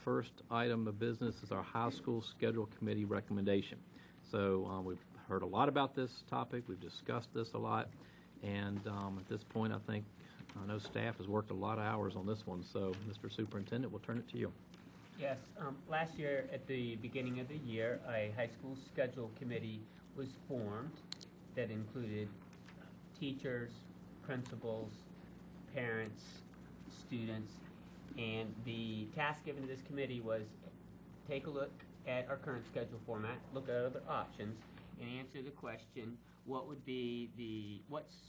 First item of business is our high school schedule committee recommendation. So we've heard a lot about this topic. We've discussed this a lot. And at this point, I know staff has worked a lot of hours on this one. So, Mr. Superintendent, we'll turn it to you. Yes, last year at the beginning of the year, a high school schedule committee was formed that included teachers, principals, parents, students, and the task given to this committee was take a look at our current schedule format, look at other options, and answer the question, what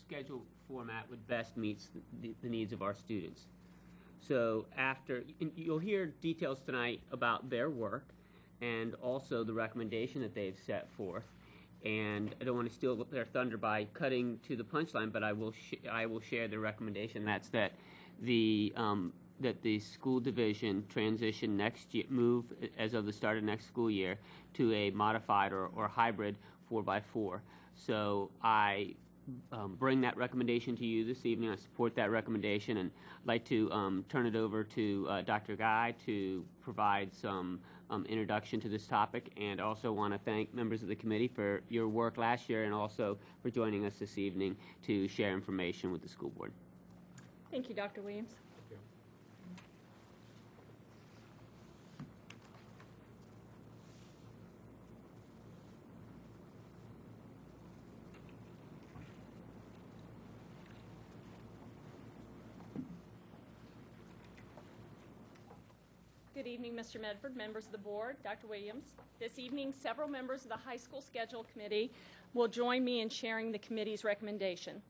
schedule format would best meet the needs of our students. So you'll hear details tonight about their work and also the recommendation that they've set forth. And I don't want to steal their thunder by cutting to the punchline, but I will share the recommendation. That's that the school division transition next year, move as of the start of next school year to a modified or hybrid 4x4. So I bring that recommendation to you this evening. I support that recommendation, and I'd like to turn it over to Dr. Guy to provide some introduction to this topic, and also want to thank members of the committee for your work last year and also for joining us this evening to share information with the school board. Thank you, Dr. Williams. Good evening, Mr. Medford, members of the board, Dr. Williams. This evening, several members of the High School Schedule Committee will join me in sharing the committee's recommendation.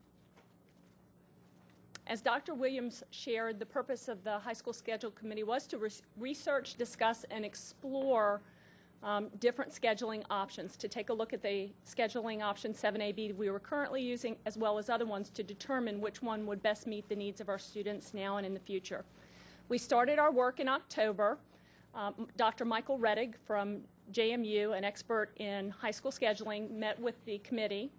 As Dr. Williams shared, the purpose of the High School Schedule Committee was to research, discuss, and explore different scheduling options, to take a look at the scheduling option 7AB we were currently using, as well as other ones, to determine which one would best meet the needs of our students now and in the future. We started our work in October. Dr. Michael Rettig from JMU, an expert in high school scheduling, met with the committee.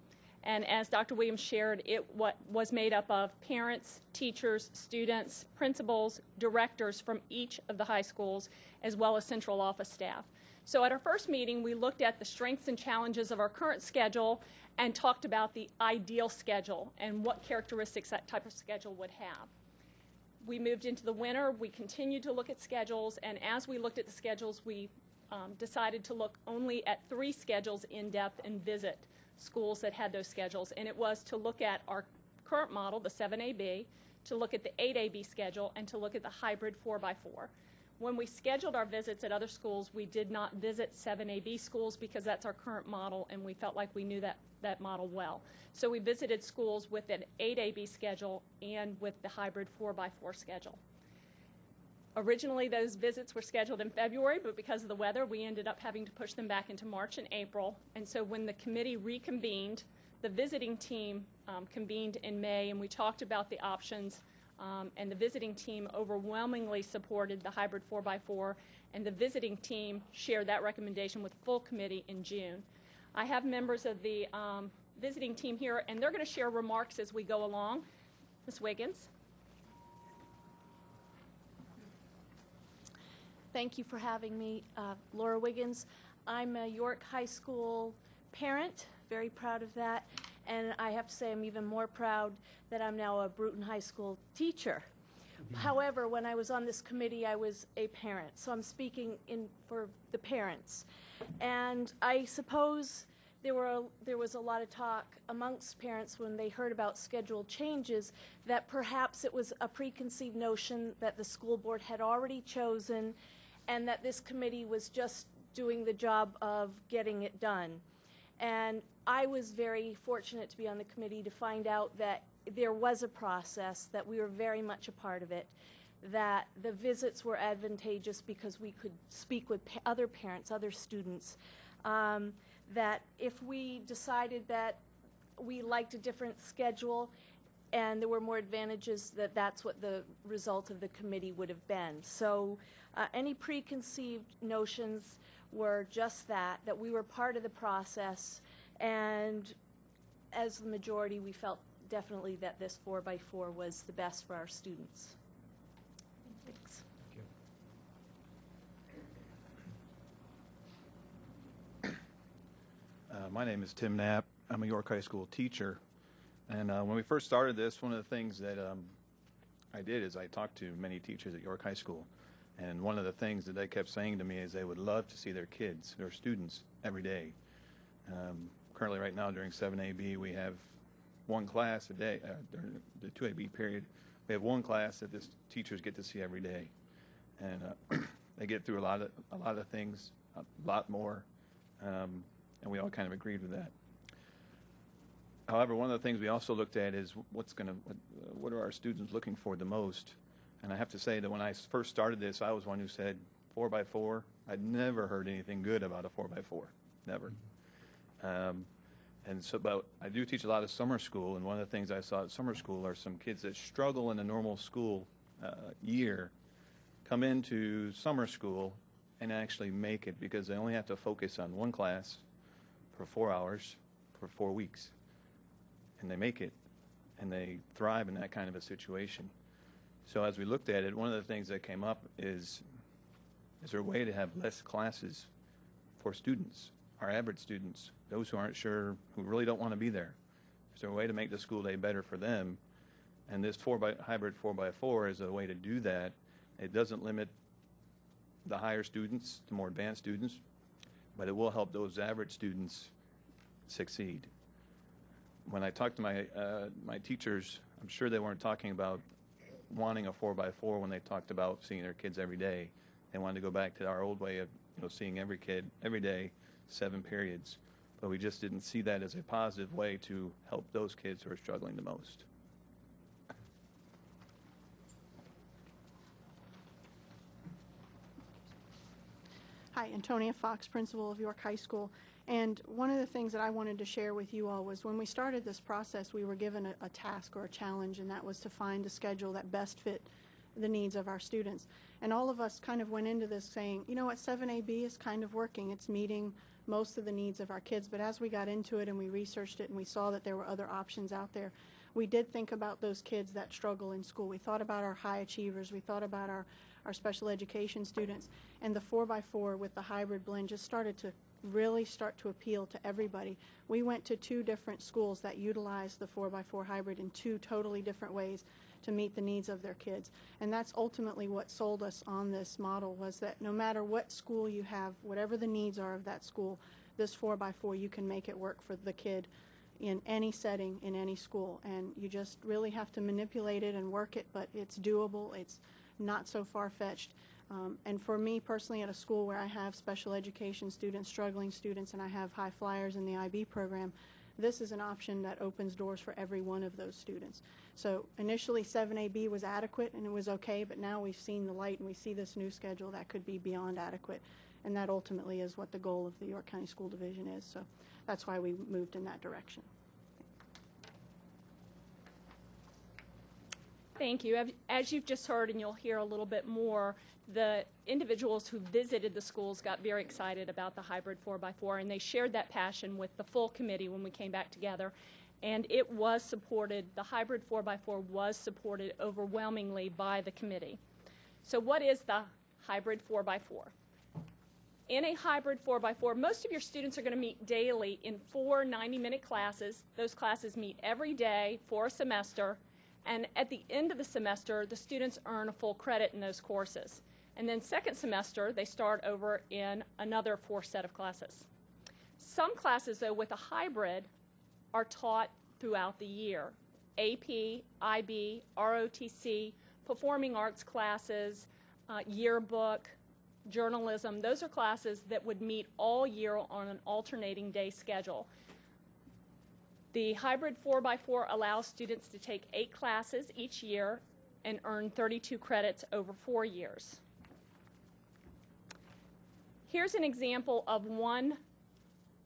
And as Dr. Williams shared, it was made up of parents, teachers, students, principals, directors from each of the high schools, as well as central office staff. So at our first meeting, we looked at the strengths and challenges of our current schedule and talked about the ideal schedule and what characteristics that type of schedule would have. We moved into the winter. We continued to look at schedules, and as we looked at the schedules, we decided to look only at 3 schedules in depth and visit schools that had those schedules. And it was to look at our current model, the 7AB, to look at the 8AB schedule, and to look at the hybrid 4x4. When we scheduled our visits at other schools, we did not visit 7AB schools because that's our current model, and we felt like we knew that model well. So we visited schools with an 8AB schedule and with the hybrid 4x4 schedule. Originally, those visits were scheduled in February, but because of the weather, we ended up having to push them back into March and April. And so when the committee reconvened, the visiting team convened in May, and we talked about the options. And the visiting team overwhelmingly supported the hybrid 4x4, and the visiting team shared that recommendation with the full committee in June. I have members of the visiting team here, and they're going to share remarks as we go along. Ms. Wiggins. Thank you for having me. Laura Wiggins. I'm a York High School parent, very proud of that. And I have to say I'm even more proud that I'm now a Bruton High School teacher. However, when I was on this committee, I was a parent, so I'm speaking for the parents. And I suppose there was a lot of talk amongst parents when they heard about schedule changes that perhaps it was a preconceived notion that the school board had already chosen and that this committee was just doing the job of getting it done. And I was very fortunate to be on the committee to find out that there was a process, that we were very much a part of it, that the visits were advantageous because we could speak with other parents, other students, that if we decided that we liked a different schedule and there were more advantages, that's what the result of the committee would have been. So any preconceived notions were just that we were part of the process, and as the majority, we felt definitely that this 4x4 was the best for our students. Thanks. Thank you. My name is Tim Knapp. I'm a York High School teacher. And when we first started this, one of the things that I did is I talked to many teachers at York High School. And one of the things that they kept saying to me is they would love to see their kids, their students, every day. Currently, right now, during 7AB, we have one class a day. During the 2AB period, we have one class that the teachers get to see every day. And they get through a lot of things, a lot more. And we all kind of agreed with that. However, one of the things we also looked at is what are our students looking for the most? And I have to say that when I first started this, I was one who said 4x4. I'd never heard anything good about a 4x4, never. But I do teach a lot of summer school, and one of the things I saw at summer school are some kids that struggle in a normal school year come into summer school and actually make it because they only have to focus on one class for 4 hours for 4 weeks. And they make it, and they thrive in that kind of a situation. So as we looked at it, one of the things that came up is there a way to have less classes for students, our average students, those who aren't sure, who really don't want to be there? Is there a way to make the school day better for them? And this hybrid 4x4 is a way to do that. It doesn't limit the higher students, the more advanced students, but it will help those average students succeed. When I talked to my teachers, I'm sure they weren't talking about wanting a 4x4 when they talked about seeing their kids every day. They wanted to go back to our old way of seeing every kid every day, 7 periods. But we just didn't see that as a positive way to help those kids who are struggling the most. Hi, Antonia Fox, principal of York High School. And one of the things that I wanted to share with you all was when we started this process, we were given a task or a challenge, and that was to find a schedule that best fit the needs of our students. And all of us kind of went into this saying, you know what, 7AB is kind of working. It's meeting most of the needs of our kids. But as we got into it and we researched it and we saw that there were other options out there, we did think about those kids that struggle in school. We thought about our high achievers. We thought about our special education students. And the 4x4 with the hybrid blend just started to appeal to everybody. We went to 2 different schools that utilized the 4x4 hybrid in 2 totally different ways to meet the needs of their kids. And that's ultimately what sold us on this model, was that no matter what school you have, whatever the needs are of that school, this 4x4, you can make it work for the kid in any setting, in any school. And you just really have to manipulate it and work it, but it's doable. It's not so far-fetched. And for me personally, at a school where I have special education students, struggling students, and I have high flyers in the IB program, this is an option that opens doors for every one of those students. So initially 7AB was adequate and it was okay, but now we've seen the light and we see this new schedule that could be beyond adequate. And that ultimately is what the goal of the York County School Division is. So that's why we moved in that direction. Thank you. As you've just heard, and you'll hear a little bit more, the individuals who visited the schools got very excited about the hybrid 4x4, and they shared that passion with the full committee when we came back together. And it was supported, the hybrid 4x4 was supported overwhelmingly by the committee. So what is the hybrid 4x4? In a hybrid 4x4, most of your students are going to meet daily in 4 90-minute classes. Those classes meet every day for a semester. And at the end of the semester, the students earn a full credit in those courses. And then second semester, they start over in another 4 set of classes. Some classes, though, with a hybrid are taught throughout the year. AP, IB, ROTC, performing arts classes, yearbook, journalism. Those are classes that would meet all year on an alternating day schedule. The hybrid 4x4 allows students to take 8 classes each year and earn 32 credits over 4 years. Here's an example of one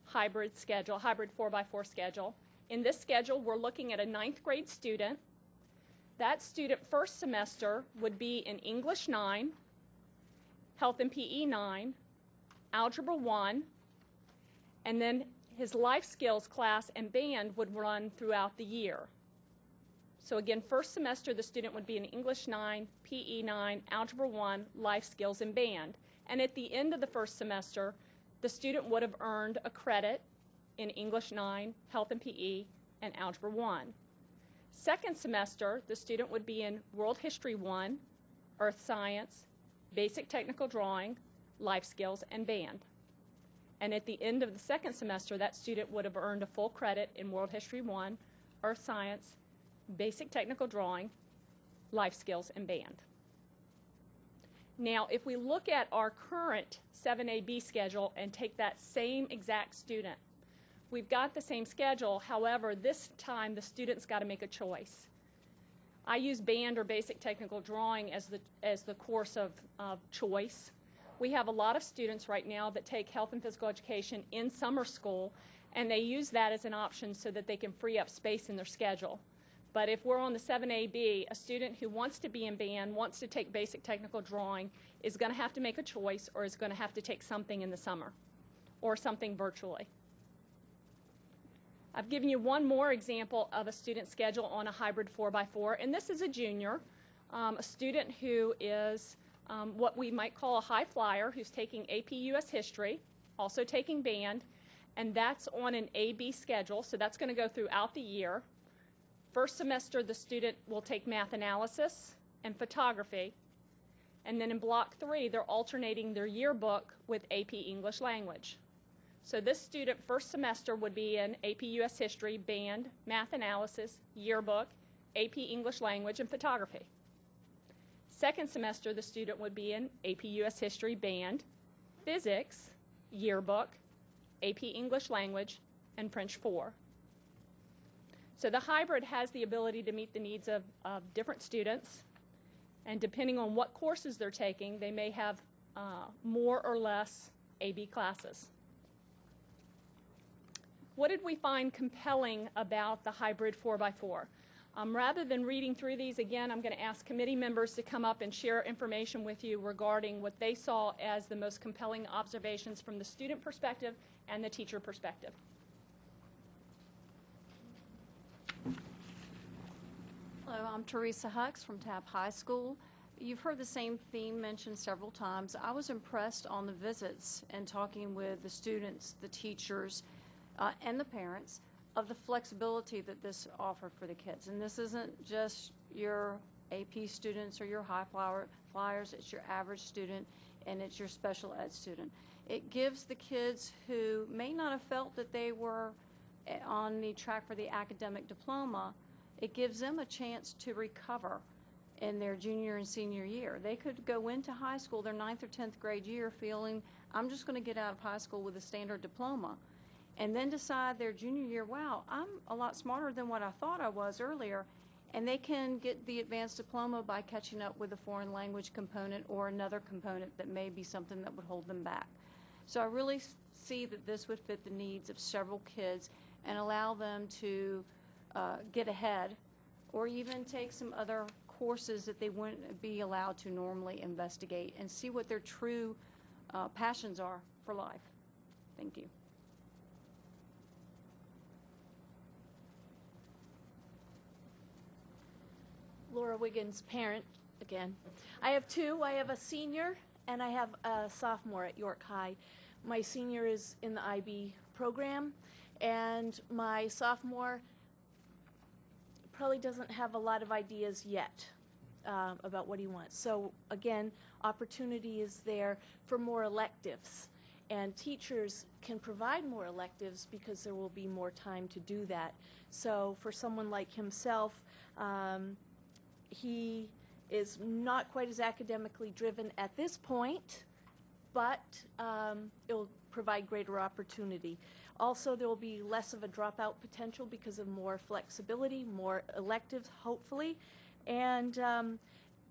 hybrid schedule, hybrid 4x4 schedule. In this schedule, we're looking at a 9th grade student. That student first semester would be in English 9, Health and PE 9, Algebra 1, and then his life skills class and band would run throughout the year. So again, first semester the student would be in English 9, PE 9, Algebra 1, life skills, and band. And at the end of the first semester, the student would have earned a credit in English 9, Health and PE, and Algebra 1. Second semester, the student would be in World History 1, Earth Science, Basic Technical Drawing, Life Skills, and Band. And at the end of the second semester, that student would have earned a full credit in World History 1, Earth Science, Basic Technical Drawing, Life Skills, and Band. Now, if we look at our current 7AB schedule and take that same exact student, we've got the same schedule. However, this time the student's got to make a choice. I use Band or Basic Technical Drawing as the course of choice. We have a lot of students right now that take health and physical education in summer school, and they use that as an option so that they can free up space in their schedule. But if we're on the 7AB, a student who wants to be in band, wants to take basic technical drawing, is going to have to make a choice, or is going to have to take something in the summer or something virtually. I've given you one more example of a student schedule on a hybrid 4x4, and this is a junior, a student who is what we might call a high flyer, who's taking AP US History, also taking band, and that's on an AB schedule, so that's going to go throughout the year. First semester, the student will take math analysis and photography, and then in block 3, they're alternating their yearbook with AP English Language. So this student first semester would be in AP US History, band, math analysis, yearbook, AP English Language, and photography. Second semester, the student would be in AP US History, band, physics, yearbook, AP English Language, and French 4. So the hybrid has the ability to meet the needs of different students, and depending on what courses they're taking, they may have more or less AB classes. What did we find compelling about the hybrid 4x4? Rather than reading through these again, I'm going to ask committee members to come up and share information with you regarding what they saw as the most compelling observations from the student perspective and the teacher perspective. Hello, I'm Theresa Huck from Tabb High School. You've heard the same theme mentioned several times. I was impressed on the visits and talking with the students, the teachers, and the parents of the flexibility that this offered for the kids. And this isn't just your AP students or your high flyers, it's your average student and it's your special ed student. It gives the kids who may not have felt that they were on the track for the academic diploma, it gives them a chance to recover in their junior and senior year. They could go into high school, their 9th or 10th grade year, feeling, I'm just going to get out of high school with a standard diploma, and then decide their junior year, wow, I'm a lot smarter than what I thought I was earlier, and they can get the advanced diploma by catching up with a foreign language component or another component that may be something that would hold them back. So I really see that this would fit the needs of several kids and allow them to get ahead, or even take some other courses that they wouldn't be allowed to normally investigate and see what their true passions are for life. Thank you. Laura Wiggins, parent, again. I have two. I have a senior and I have a sophomore at York High. My senior is in the IB program, and my sophomore probably doesn't have a lot of ideas yet about what he wants. So again, opportunity is there for more electives, and teachers can provide more electives because there will be more time to do that. So for someone like himself, he is not quite as academically driven at this point, but it will provide greater opportunity. Also, there will be less of a dropout potential because of more flexibility, more electives, hopefully, and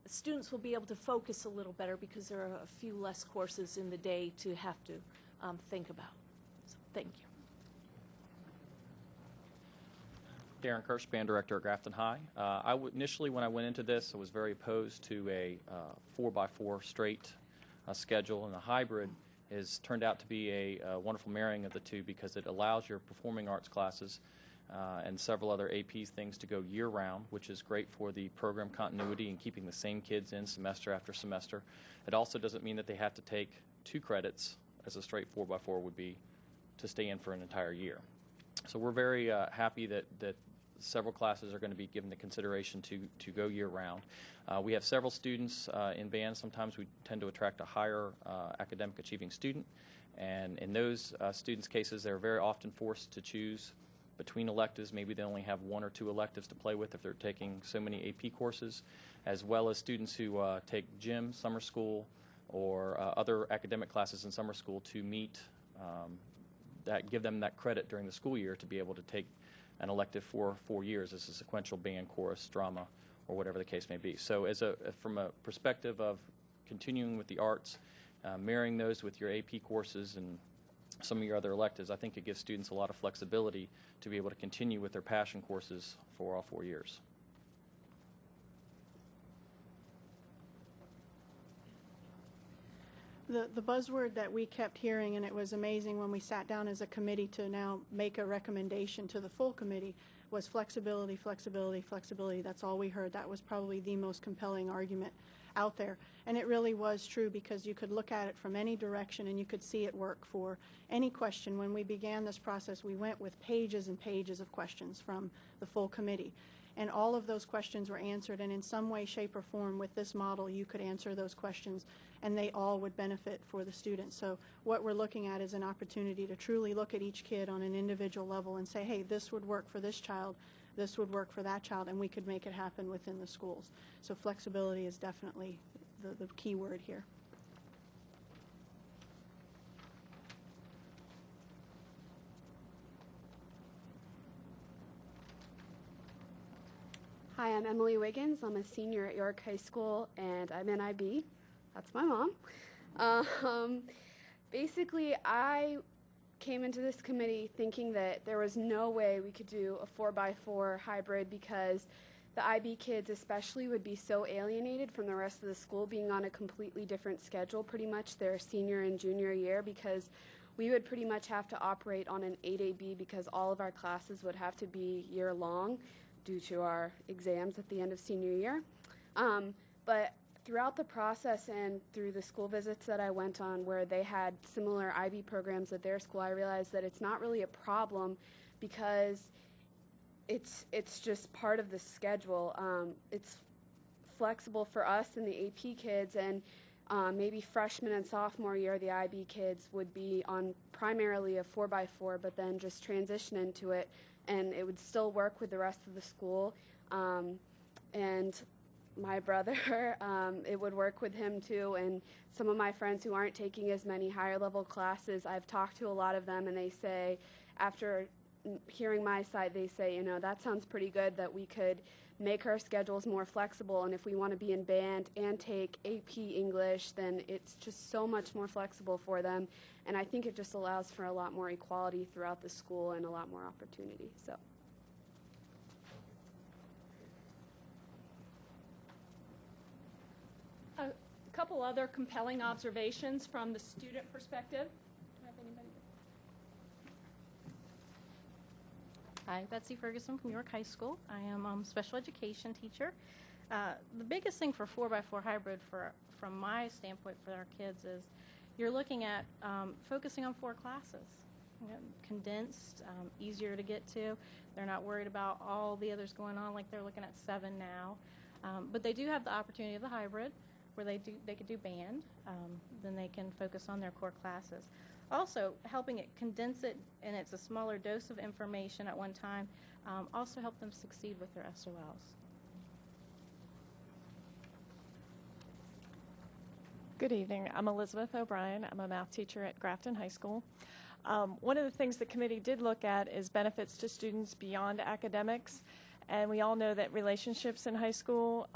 students will be able to focus a little better because there are a few less courses in the day to have to think about. So, thank you. Darren Kirsch, band director at Grafton High. Initially, when I went into this, I was very opposed to a 4x4 straight schedule, and the hybrid has turned out to be a wonderful marrying of the two because it allows your performing arts classes and several other AP things to go year-round, which is great for the program continuity and keeping the same kids in semester after semester. It also doesn't mean that they have to take 2 credits, as a straight 4x4 would be, to stay in for an entire year. So we're very happy that several classes are going to be given the consideration to go year-round. We have several students in band. Sometimes we tend to attract a higher academic achieving student, and in those students' cases, they're very often forced to choose between electives. Maybe they only have 1 or 2 electives to play with if they're taking so many AP courses, as well as students who take gym, summer school, or other academic classes in summer school to meet give them that credit during the school year to be able to take an elective for 4 years as a sequential band, chorus, drama, or whatever the case may be. So from a perspective of continuing with the arts, marrying those with your AP courses and some of your other electives, I think it gives students a lot of flexibility to be able to continue with their passion courses for all 4 years. The buzzword that we kept hearing, and it was amazing when we sat down as a committee to now make a recommendation to the full committee, was flexibility, flexibility, flexibility. That's all we heard. That was probably the most compelling argument out there. And it really was true, because you could look at it from any direction and you could see it work for any question. When we began this process, we went with pages and pages of questions from the full committee. And all of those questions were answered, and in some way, shape, or form with this model, you could answer those questions, and they all would benefit for the students. So what we're looking at is an opportunity to truly look at each kid on an individual level and say, hey, this would work for this child, this would work for that child, and we could make it happen within the schools. So flexibility is definitely the key word here. Hi, I'm Emily Wiggins. I'm a senior at York High School, and I'm in IB. That's my mom. Basically, I came into this committee thinking that there was no way we could do a 4x4 hybrid, because the IB kids especially would be so alienated from the rest of the school, being on a completely different schedule pretty much their senior and junior year, because we would pretty much have to operate on an 8AB, because all of our classes would have to be year-long due to our exams at the end of senior year. But throughout the process and through the school visits that I went on where they had similar IB programs at their school, I realized that it's not really a problem, because it's just part of the schedule. It's flexible for us and the AP kids, and maybe freshman and sophomore year, the IB kids would be on primarily a 4x4, but then just transition into it, and it would still work with the rest of the school. And my brother, it would work with him too, and some of my friends who aren't taking as many higher level classes, I've talked to a lot of them, and they say, after hearing my side, they say, you know, that sounds pretty good, that we could make our schedules more flexible, and if we want to be in band and take AP English, then it's just so much more flexible for them, and I think it just allows for a lot more equality throughout the school and a lot more opportunity. So. A couple other compelling observations from the student perspective. Do I have anybody? Hi, Betsy Ferguson from York High School. I am a special education teacher. The biggest thing for 4x4 hybrid from my standpoint for our kids is you're looking at focusing on 4 classes. You know, condensed, easier to get to. They're not worried about all the others going on like they're looking at 7 now. But they do have the opportunity of the hybrid where they could do band. Then they can focus on their core classes. Also, helping it condense it, and it's a smaller dose of information at one time, also help them succeed with their SOLs. Good evening. I'm Elizabeth O'Brien. I'm a math teacher at Grafton High School. One of the things the committee did look at is benefits to students beyond academics. And we all know that relationships in high school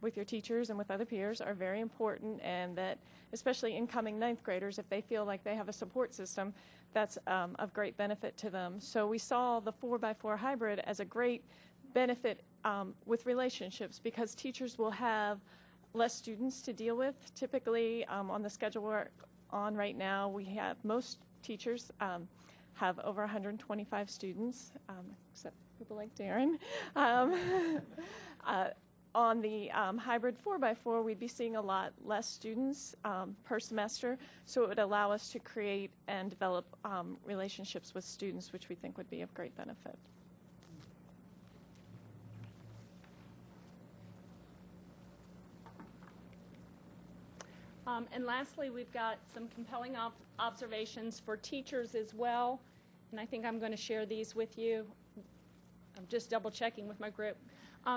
with your teachers and with other peers are very important, and that especially incoming 9th graders, if they feel like they have a support system, that's of great benefit to them. So we saw the 4x4 hybrid as a great benefit with relationships, because teachers will have less students to deal with. Typically, on the schedule we're on right now, we have most teachers have over 125 students, except people like Darren. on the hybrid 4x4, we'd be seeing a lot less students per semester, so it would allow us to create and develop relationships with students, which we think would be of great benefit. And lastly, we've got some compelling observations for teachers as well, and I think I'm going to share these with you. I'm just double checking with my group.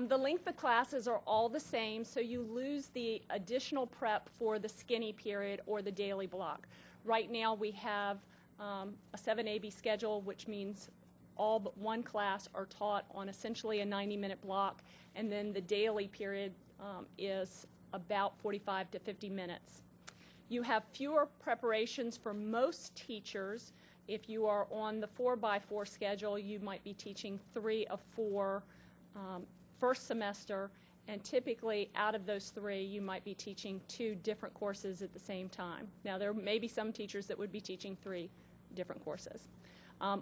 The length of classes are all the same, so you lose the additional prep for the skinny period or the daily block. Right now we have a 7AB schedule, which means all but one class are taught on essentially a 90-minute block, and then the daily period is about 45 to 50 minutes. You have fewer preparations for most teachers. If you are on the 4x4 schedule, you might be teaching 3 of 4 first semester, and typically out of those 3, you might be teaching 2 different courses at the same time. Now, there may be some teachers that would be teaching 3 different courses.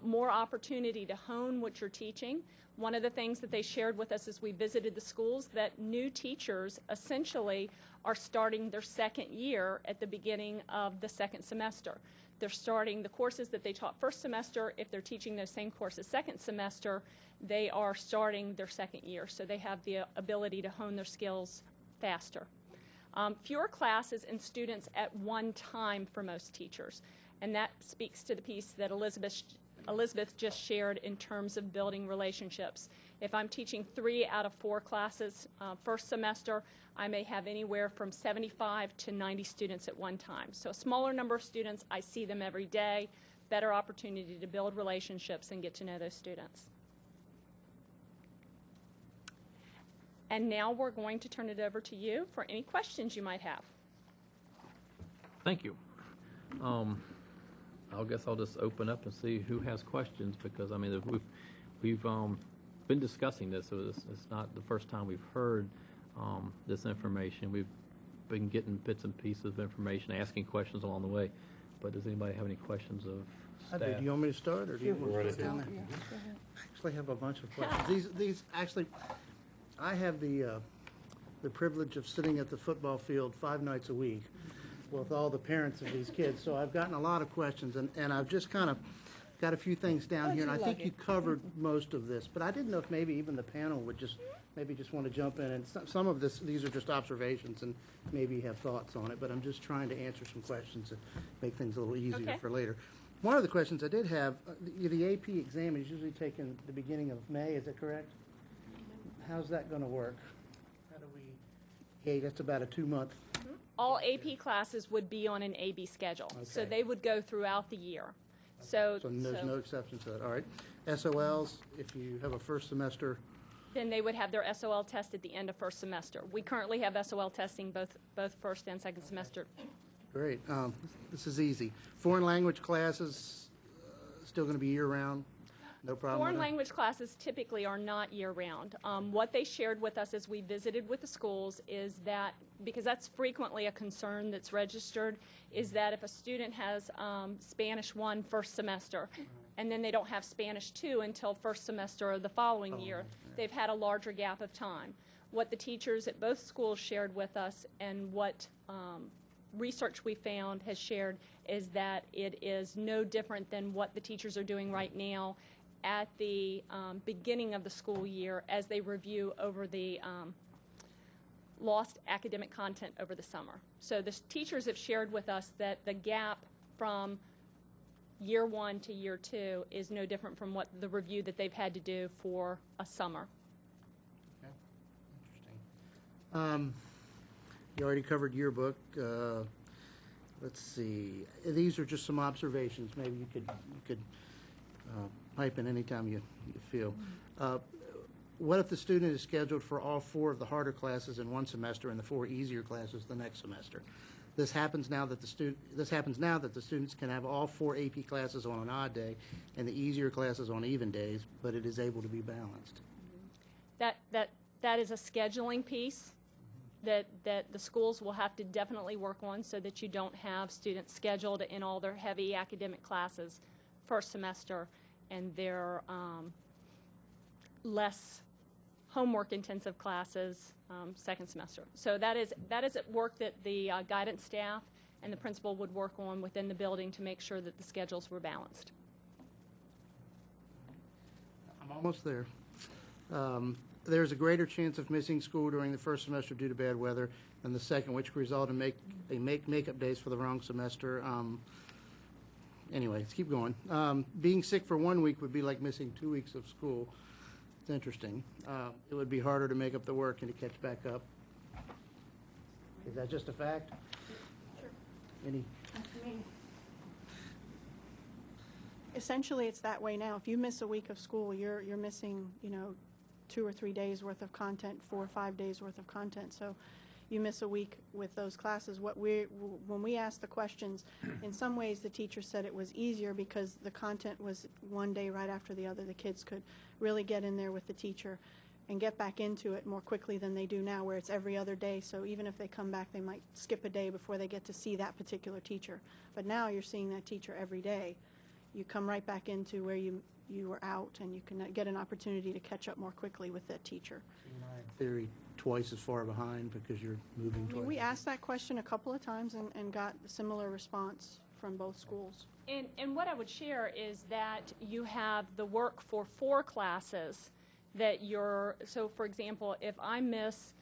More opportunity to hone what you're teaching. One of the things that they shared with us as we visited the schools, that new teachers essentially are starting their second year at the beginning of the second semester. They're starting the courses that they taught first semester. If they're teaching those same courses second semester, they are starting their second year, so they have the ability to hone their skills faster. Fewer classes and students at one time for most teachers, and that speaks to the piece that Elizabeth just shared in terms of building relationships. If I'm teaching 3 out of 4 classes first semester, I may have anywhere from 75 to 90 students at one time. So a smaller number of students, I see them every day, better opportunity to build relationships and get to know those students. And now we're going to turn it over to you for any questions you might have. Thank you. I guess I'll just open up and see who has questions, because I mean we've been discussing this, so it's not the first time we've heard this information. We've been getting bits and pieces of information, asking questions along the way. But does anybody have any questions of staff? I do. Do you want me to start, or do you want to go down there? I actually have a bunch of questions. These actually, I have the privilege of sitting at the football field 5 nights a week with all the parents of these kids, so I've gotten a lot of questions, and I've just kind of got a few things down here, and I think you covered most of this, but I didn't know if maybe even the panel would just want to jump in, and some of these are just observations, and maybe you have thoughts on it, but I'm just trying to answer some questions and make things a little easier for later. One of the questions I did have, the AP exam is usually taken at the beginning of May, is that correct? How's that going to work? How do we, hey, that's about a 2-month. All AP classes would be on an AB schedule, so they would go throughout the year. So there's no exception to that. All right. SOLs, if you have a first semester. Then they would have their SOL test at the end of first semester. We currently have SOL testing both first and second semester. Great. This is easy. Foreign language classes still going to be year-round? No problem. Foreign language classes typically are not year-round. What they shared with us as we visited with the schools is that, because that's frequently a concern that's registered, is that if a student has Spanish 1 first semester, and then they don't have Spanish 2 until first semester of the following year, they've had a larger gap of time. What the teachers at both schools shared with us, and what research we found has shared, is that it is no different than what the teachers are doing right now at the beginning of the school year as they review over the lost academic content over the summer. So the teachers have shared with us that the gap from year 1 to year 2 is no different from what the review that they've had to do for a summer. Okay. Interesting. You already covered yearbook. Let's see. These are just some observations. Maybe you could pipe in anytime you feel. What if the student is scheduled for all 4 of the harder classes in one semester and the 4 easier classes the next semester? This happens now that the students can have all 4 AP classes on an odd day and the easier classes on even days, but it is able to be balanced. That is a scheduling piece that the schools will have to definitely work on, so that you don't have students scheduled in all their heavy academic classes first semester and their less homework-intensive classes second semester. So that is work that the guidance staff and the principal would work on within the building to make sure that the schedules were balanced. I'm almost there. There's a greater chance of missing school during the first semester due to bad weather than the second, which could result in makeup days for the wrong semester. Anyway, let's keep going. Being sick for 1 week would be like missing 2 weeks of school. It's interesting. It would be harder to make up the work and to catch back up. Is that just a fact? Sure. Any? Essentially, it's that way now. If you miss a week of school, you're missing, 2 or 3 days worth of content, 4 or 5 days worth of content. So you miss a week with those classes. When we asked the questions, in some ways the teacher said it was easier because the content was one day right after the other. The kids could really get in there with the teacher and get back into it more quickly than they do now, where it's every other day. So even if they come back, they might skip a day before they get to see that particular teacher. But now you're seeing that teacher every day. You come right back into where you were out, and you can get an opportunity to catch up more quickly with that teacher. In theory, twice as far behind because you're moving twice. We asked that question a couple of times and got a similar response from both schools. And what I would share is that you have the work for 4 classes that so for example, if I miss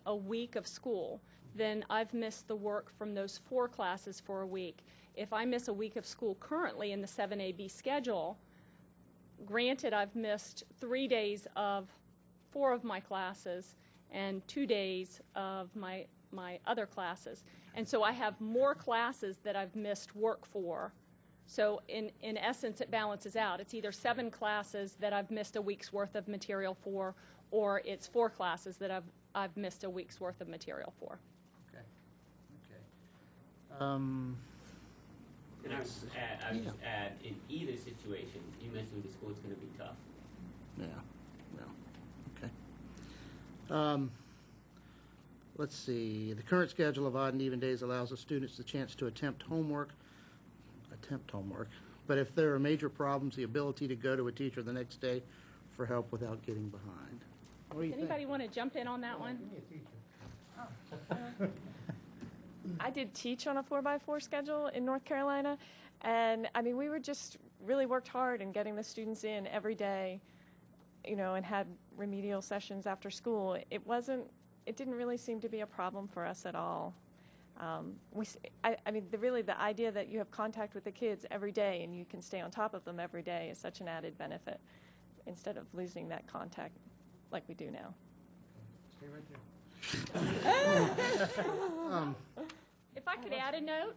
a week of school, then I've missed the work from those 4 classes for a week. If I miss a week of school currently in the 7AB schedule, granted I've missed 3 days of 4 of my classes and 2 days of my other classes. And so I have more classes that I've missed work for. So in essence, it balances out. It's either 7 classes that I've missed a week's worth of material for, or it's 4 classes that I've missed a week's worth of material for. Okay. Okay. And I would just add, in either situation, you miss a week of school, it's going to be tough. Yeah. Okay. Let's see. The current schedule of odd and even days allows the students the chance to attempt homework. But if there are major problems, the ability to go to a teacher the next day for help without getting behind. What do you Does anybody want to jump in on that one? I did teach on a 4x4 schedule in North Carolina, and we were just really worked hard in getting the students in every day, and had remedial sessions after school. It didn't really seem to be a problem for us at all. The idea that you have contact with the kids every day and you can stay on top of them every day is such an added benefit instead of losing that contact like we do now. Stay right there. If I could add a note,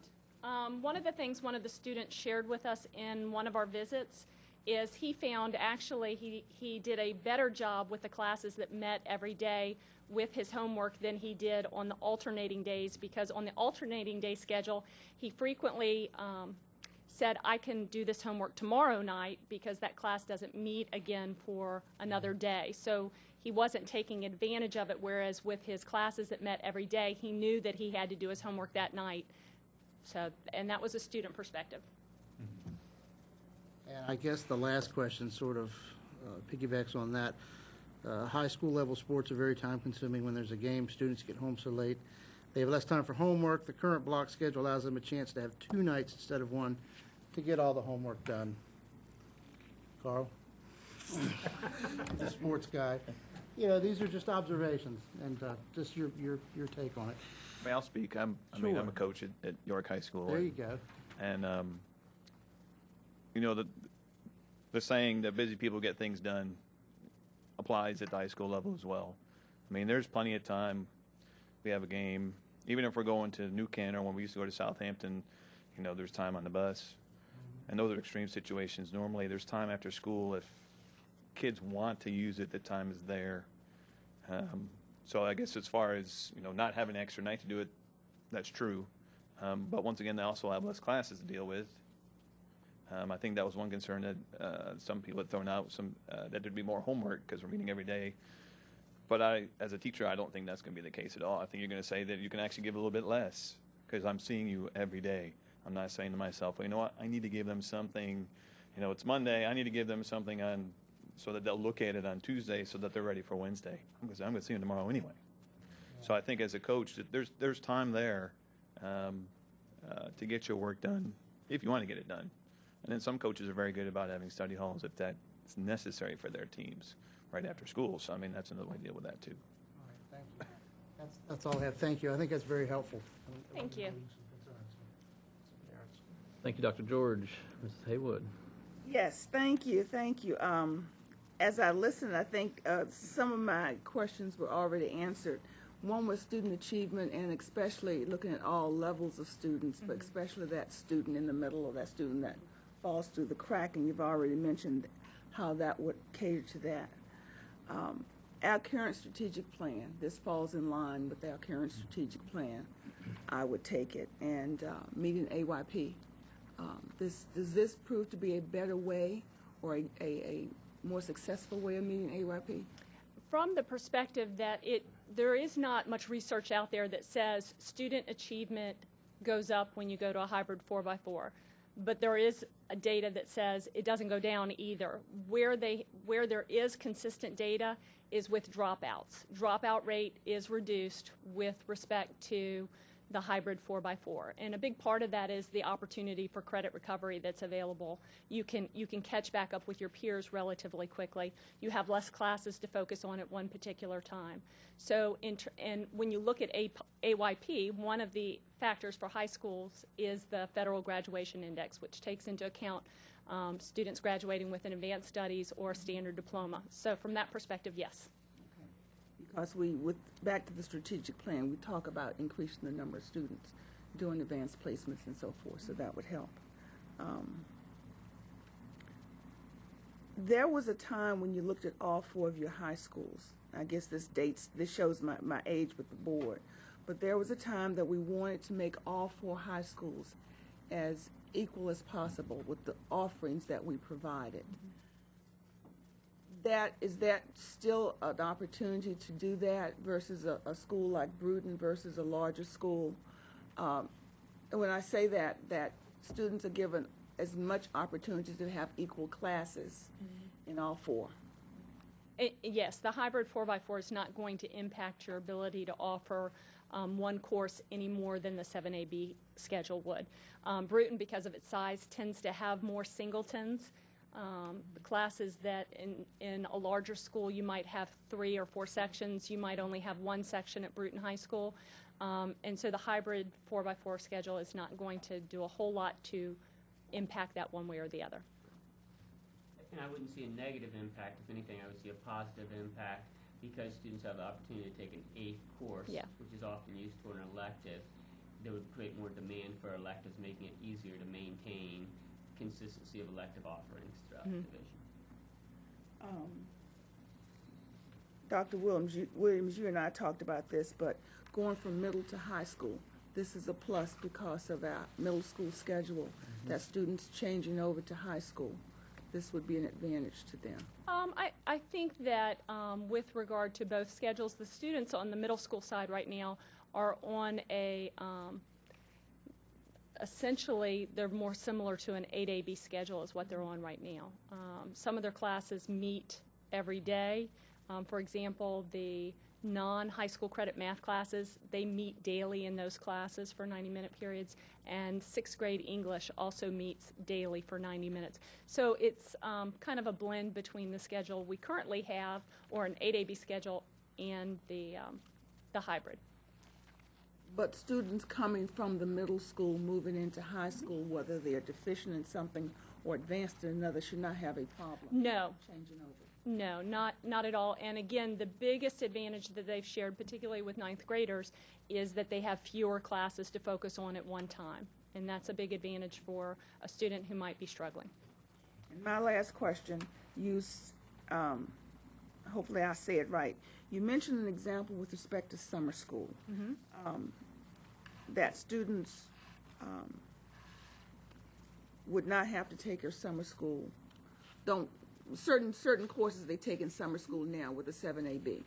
one of the things one of the students shared with us in one of our visits is he found actually he did a better job with the classes that met every day with his homework than he did on the alternating days, because on the alternating day schedule, he frequently said, I can do this homework tomorrow night because that class doesn't meet again for another day. So he wasn't taking advantage of it, whereas with his classes that met every day, he knew that he had to do his homework that night. So, and that was a student perspective. And I guess the last question sort of piggybacks on that. High school level sports are very time consuming. When there's a game, students get home so late. They have less time for homework. The current block schedule allows them a chance to have 2 nights instead of 1 to get all the homework done. Carl? The sports guy. These are just observations and just your take on it. I'll speak. I'm a coach at York High School. There you go. And the saying that busy people get things done applies at the high school level as well. There's plenty of time. We have a game. Even if we're going to New Canton or when we used to go to Southampton, there's time on the bus. And those are extreme situations. Normally there's time after school. If kids want to use it, the time is there. So I guess as far as, not having an extra night to do it, that's true. But once again, they also have less classes to deal with. I think that was one concern that some people had thrown out, that there'd be more homework because we're meeting every day. But as a teacher, I don't think that's going to be the case at all. I think you're going to say that you can actually give a little bit less because I'm seeing you every day. I'm not saying to myself, well, you know what, I need to give them something. It's Monday. I need to give them something on so that they'll look at it on Tuesday so that they're ready for Wednesday. I'm going to see them tomorrow anyway. So I think as a coach, that there's time there to get your work done if you want to get it done. And then some coaches are very good about having study halls if that's necessary for their teams right after school. So, I mean, that's another way to deal with that, too. All right, thank you. That's all I have. Thank you. I think that's very helpful. Thank you. Thank you, Dr. George. Mrs. Haywood. Yes, thank you, thank you. As I listened, I think some of my questions were already answered. One was student achievement, and especially looking at all levels of students, but especially that student in the middle, or that student that falls through the crack, and you've already mentioned how that would cater to that. Our current strategic plan, this falls in line with our current strategic plan, I would take it, and meeting AYP. Does this prove to be a better way or a more successful way of meeting AYP? From the perspective that there is not much research out there that says student achievement goes up when you go to a hybrid 4x4. But there is data that says it doesn't go down either. Where there is consistent data is with dropouts. Dropout rate is reduced with respect to the hybrid 4x4, and a big part of that is the opportunity for credit recovery that's available. You can catch back up with your peers relatively quickly. You have less classes to focus on at one particular time. So, and when you look at AYP, one of the factors for high schools is the Federal Graduation Index, which takes into account students graduating with an advanced studies or standard diploma. So, from that perspective, yes. Because back to the strategic plan, we talk about increasing the number of students doing advanced placements and so forth, so that would help. There was a time when you looked at all 4 of your high schools. I guess this shows my age with the board, but there was a time that we wanted to make all 4 high schools as equal as possible with the offerings that we provided. Is that still an opportunity to do that versus a school like Bruton versus a larger school? And when I say that students are given as much opportunity to have equal classes in all 4. Yes, the hybrid 4x4 is not going to impact your ability to offer one course any more than the 7AB schedule would. Bruton, because of its size, tends to have more singletons. Classes that in a larger school you might have 3 or 4 sections, you might only have 1 section at Bruton High School, and so the hybrid 4x4 schedule is not going to do a whole lot to impact that one way or the other. And I wouldn't see a negative impact. If anything, I would see a positive impact because students have the opportunity to take an 8th course, which is often used for an elective. That would create more demand for electives, making it easier to maintain consistency of elective offerings throughout the division. Dr. Williams, you and I talked about this, but going from middle to high school, this is a plus because of our middle school schedule, that students changing over to high school, this would be an advantage to them. I think that with regard to both schedules, the students on the middle school side right now are on essentially, they're more similar to an 8AB schedule is what they're on right now. Some of their classes meet every day. For example, the non-high school credit math classes, they meet daily in those classes for 90-minute periods, and 6th grade English also meets daily for 90 minutes. So it's kind of a blend between the schedule we currently have, or an 8AB schedule, and the hybrid. But students coming from the middle school moving into high school, whether they're deficient in something or advanced in another, should not have a problem. No. Changing over. No, not at all. And again, the biggest advantage that they've shared, particularly with 9th graders, is that they have fewer classes to focus on at one time. And that's a big advantage for a student who might be struggling. And my last question, hopefully I say it right. You mentioned an example with respect to summer school. That students would not have to take their summer school, certain courses they take in summer school now with the 7AB.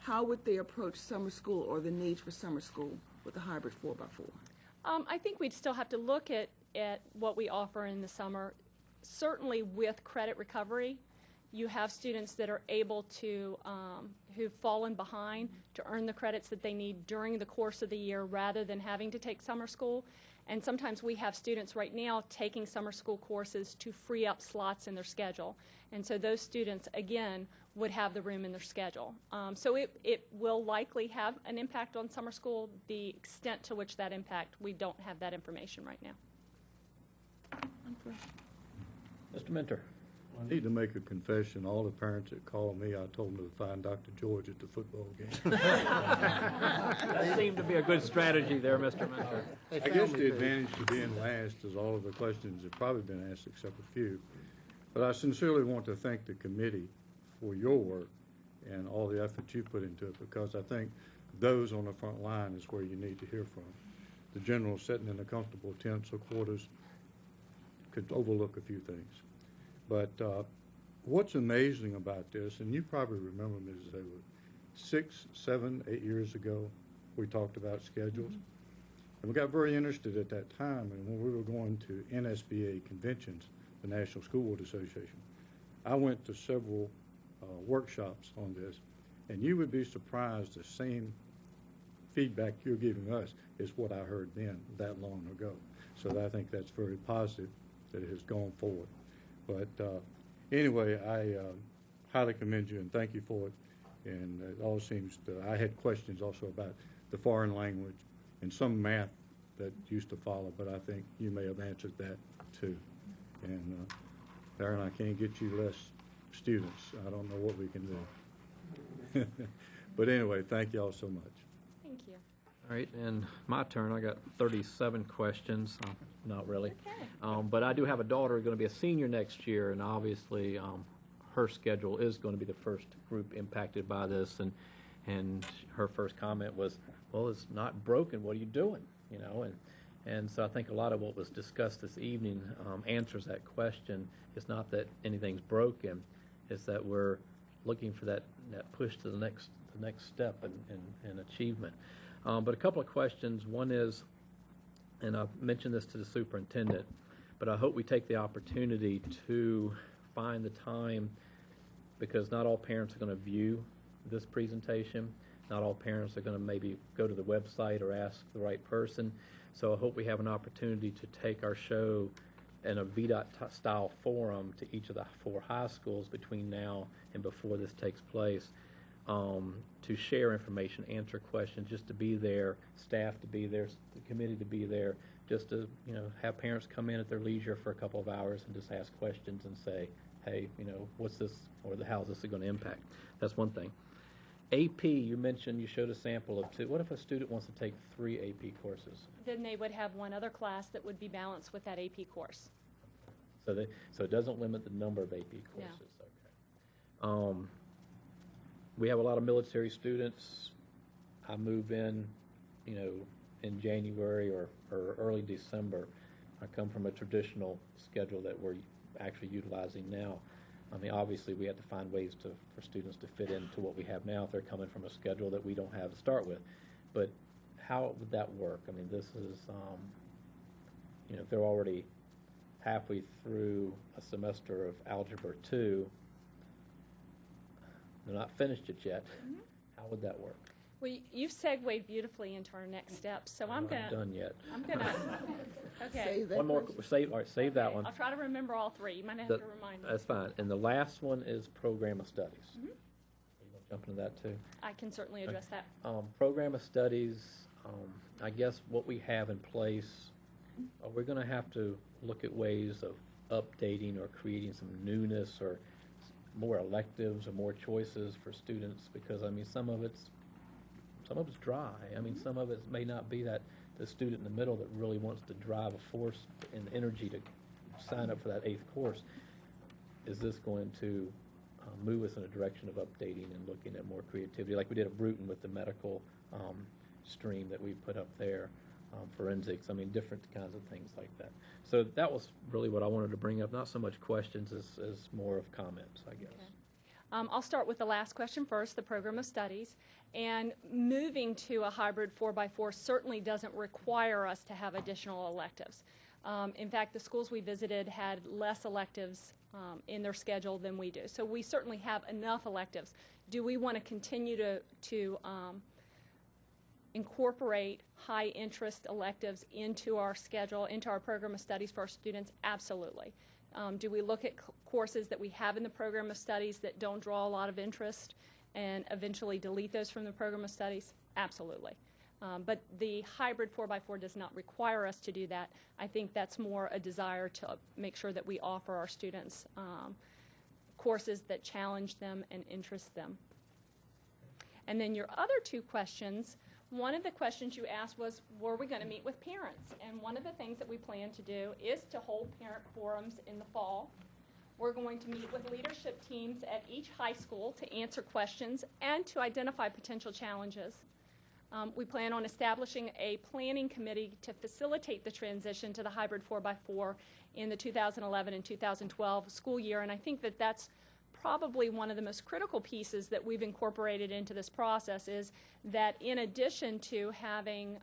How would they approach summer school or the need for summer school with the hybrid 4x4? I think we'd still have to look at what we offer in the summer, certainly with credit recovery. you have students that are able to, who've fallen behind, to earn the credits that they need during the course of the year rather than having to take summer school. And sometimes we have students right now taking summer school courses to free up slots in their schedule. And so those students, again, would have the room in their schedule. So it will likely have an impact on summer school. The extent to which that impact, we don't have that information right now. Mr. Mentor. I need to make a confession. All the parents that call me, I told them to find Dr. George at the football game. That seemed to be a good strategy there, Mr. Mentor. I guess the advantage to being last is all of the questions have probably been asked except a few. But I sincerely want to thank the committee for your work and all the effort you put into it, because I think those on the front line is where you need to hear from. The general sitting in a comfortable tents or quarters could overlook a few things. But what's amazing about this, and you probably remember, Mrs. Haywood, 6, 7, 8 years ago, we talked about schedules. And we got very interested at that time, and when we were going to NSBA conventions, the National School Board Association, I went to several workshops on this, and you would be surprised the same feedback you're giving us is what I heard then that long ago. So I think that's very positive that it has gone forward. But anyway, I highly commend you and thank you for it. And it all seems to, I had questions also about the foreign language and some math that used to follow, but I think you may have answered that too. And Darren, I can't get you less students. I don't know what we can do. But anyway, thank you all so much. Thank you. All right, and my turn. I got 37 questions. Not really. Okay. But I do have a daughter who's going to be a senior next year, and obviously her schedule is going to be the first group impacted by this. And her first comment was, well, it's not broken. What are you doing? You know, and so I think a lot of what was discussed this evening answers that question. It's not that anything's broken. It's that we're looking for that push to the next step in achievement. But a couple of questions. One is, and I've mentioned this to the superintendent, but I hope we take the opportunity to find the time, because not all parents are going to view this presentation. Not all parents are going to maybe go to the website or ask the right person. So I hope we have an opportunity to take our show in a VDOT-style forum to each of the 4 high schools between now and before this takes place, to share information, answer questions, just to be there, staff to be there, the committee to be there, just to, you know, have parents come in at their leisure for a couple of hours and just ask questions and say, hey, you know, what's this, or how is this going to impact? That's one thing. AP, you mentioned, you showed a sample of 2. What if a student wants to take 3 AP courses? Then they would have one other class that would be balanced with that AP course. So it doesn't limit the number of AP courses. No. Okay. We have a lot of military students. I move in, you know, in January or early December. I come from a traditional schedule that we're actually utilizing now. I mean, obviously, we have to find ways for students to fit into what we have now if they're coming from a schedule that we don't have to start with. But how would that work? I mean, this is, you know, if they're already halfway through a semester of Algebra 2, they're not finished it yet. Mm-hmm. How would that work? Well, you've segued beautifully into our next steps, so I'm not done yet. I'm gonna. Okay. One more. All right, save that one. I'll try to remember all 3. You might have to remind me. That's fine. And the last one is program of studies. Mm-hmm. You want to jump into that too? I can certainly address that. Program of studies. I guess what we have in place, we're going to have to look at ways of updating or creating some newness or more electives or more choices for students, because I mean some of it's dry. I mean, some of it may not be that the student in the middle that really wants to drive a force and energy to sign up for that 8th course. Is this going to move us in a direction of updating and looking at more creativity, like we did at Bruton with the medical stream that we put up there, forensics, I mean, different kinds of things like that. So that was really what I wanted to bring up, not so much questions as more of comments, I guess. Okay. I'll start with the last question first, the program of studies. And moving to a hybrid 4x4 certainly doesn't require us to have additional electives. In fact, the schools we visited had less electives in their schedule than we do. So we certainly have enough electives. Do we want to continue to incorporate high-interest electives into our schedule, into our program of studies for our students? Absolutely. Do we look at courses that we have in the program of studies that don't draw a lot of interest and eventually delete those from the program of studies? Absolutely. But the hybrid 4x4 does not require us to do that. I think that's more a desire to make sure that we offer our students courses that challenge them and interest them. And then your other two questions, one of the questions you asked was, were we going to meet with parents? And one of the things that we plan to do is to hold parent forums in the fall. We're going to meet with leadership teams at each high school to answer questions and to identify potential challenges. We plan on establishing a planning committee to facilitate the transition to the hybrid 4x4 in the 2011 and 2012 school year, and I think that that's probably one of the most critical pieces that we've incorporated into this process, is that in addition to having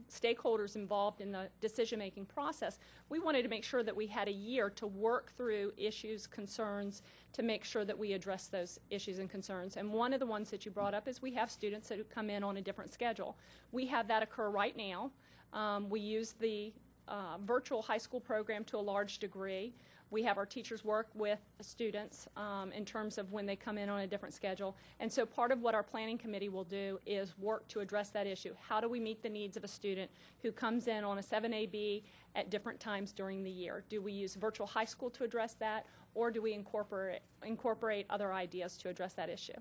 stakeholders involved in the decision-making process, we wanted to make sure that we had a year to work through issues, concerns, to make sure that we address those issues and concerns. And one of the ones that you brought up is we have students that come in on a different schedule. We have that occur right now. We use the virtual high school program to a large degree. We have our teachers work with students in terms of when they come in on a different schedule. And so part of what our planning committee will do is work to address that issue. How do we meet the needs of a student who comes in on a 7AB at different times during the year? Do we use virtual high school to address that, or do we incorporate other ideas to address that issue?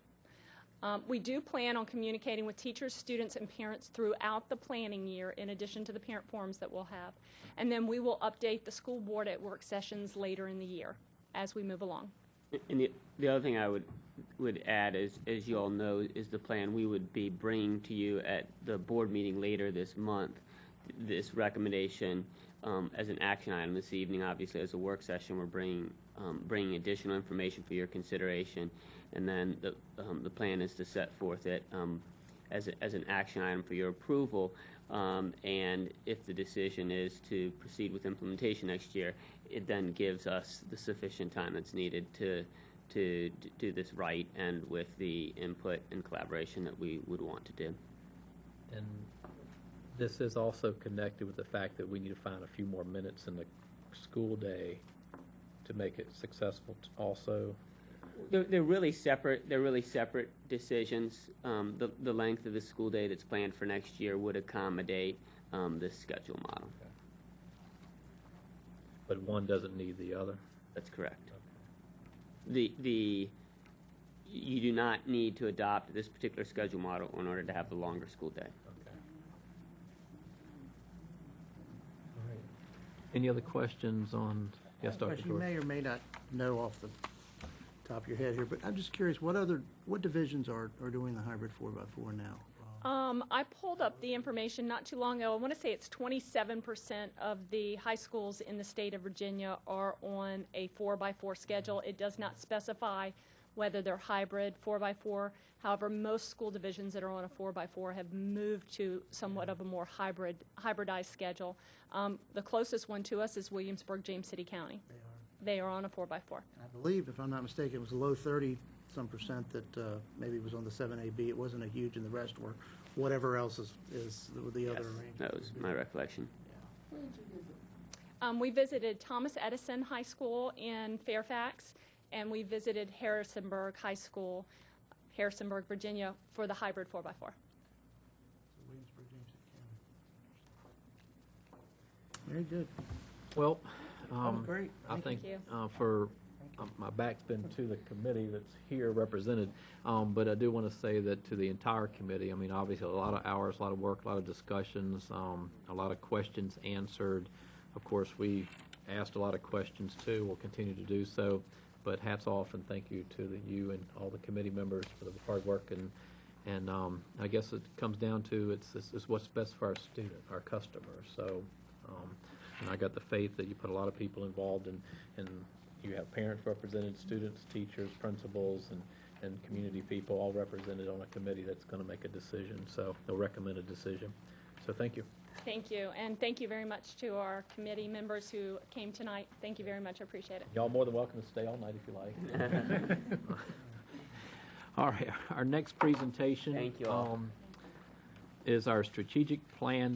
We do plan on communicating with teachers, students, and parents throughout the planning year, in addition to the parent forums that we'll have. And then we will update the school board at work sessions later in the year as we move along. And the other thing I would add is, as you all know, is the plan we would be bringing to you at the board meeting later this month, this recommendation as an action item this evening. Obviously, as a work session, we're bringing additional information for your consideration, and then the plan is to set forth it as an action item for your approval. And if the decision is to proceed with implementation next year, it then gives us the sufficient time that's needed to do this right, and with the input and collaboration that we would want to do. And this is also connected with the fact that we need to find a few more minutes in the school day to make it successful also. They're really separate. They're really separate decisions. The length of the school day that's planned for next year would accommodate this schedule model. Okay. But one doesn't need the other? That's correct. Okay. You do not need to adopt this particular schedule model in order to have the longer school day. Okay. All right. Any other questions on? Yes, Dr. You may or may not know off the top of your head here, but I'm just curious, what divisions are doing the hybrid 4x4 now? I pulled up the information not too long ago. I want to say it's 27% of the high schools in the state of Virginia are on a 4x4 schedule. It does not specify whether they're hybrid 4x4. However, most school divisions that are on a 4x4 have moved to somewhat of a more hybridized schedule. The closest one to us is Williamsburg, James City County. They are on a 4x4. I believe, if I'm not mistaken, it was a low 30-some percent that maybe was on the 7AB. It wasn't a huge, and the rest were whatever else is the other arrangement. That was my recollection. We visited Thomas Edison High School in Fairfax, and we visited Harrisonburg High School, Harrisonburg, Virginia, for the hybrid 4x4. Very good. Well, great. I think you. My back's been to the committee that's here represented, but I do want to say that to the entire committee, I mean, obviously a lot of hours, a lot of work, a lot of discussions, a lot of questions answered. Of course, we asked a lot of questions too. We'll continue to do so, but hats off and thank you to you and all the committee members for the hard work. And I guess it comes down to it's what's best for our student, our customers. So. And I got the faith that you put a lot of people involved, and you have parents represented, students, teachers, principals, and community people all represented on a committee that's going to make a decision. So they'll recommend a decision. So thank you. Thank you, and thank you very much to our committee members who came tonight. Thank you very much. I appreciate it. Y'all more than welcome to stay all night if you like. All right, our next presentation Thank you all. is our strategic plan